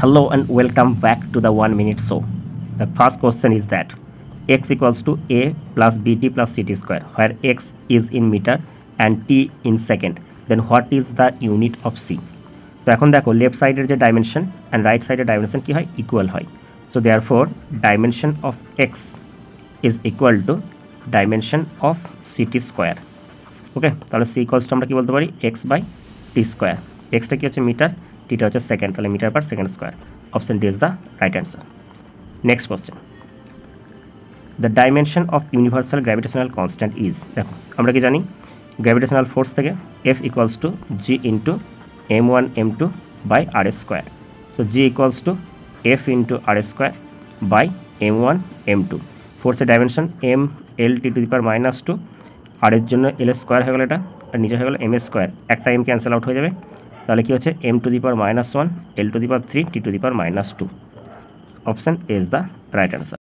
Hello and welcome back to the 1 minute show. The first question is that x equals to a plus bt plus ct square, where x is in meter and t in second. Then what is the unit of c? তো এখন দেখো left সাইডের যে dimension and right সাইডের dimension কি হয়, equal হয়। So therefore dimension of x is equal to dimension of c t square. Okay, তাহলে সি ইকুয়ালসটা আমরা কি বলতে পারি, এক্স বাই টি স্কোয়ার। এক্সটা কি হচ্ছে মিটার, টিটা হচ্ছে সেকেন্ড, তাহলে meter per second square. Option D is the right answer. Next question, the dimension of universal gravitational constant is. দেখো আমরা কি জানি, গ্র্যাভিটেশনাল ফোর্স থেকে F equals to G into m1 m2 by r square. So G equals to F into r square by m1 m2। ফোর্সের dimension M L T to the power -2, r এর জন্য এল square হয়ে গেল এটা, আর নিচে হয়ে গেল এম স্কোয়ার, একটা এম ক্যান্সেল আউট হয়ে যাবে। তাহলে কি হচ্ছে m two the power -1, l two the power 3, t two the power -2। Option A is the right answer.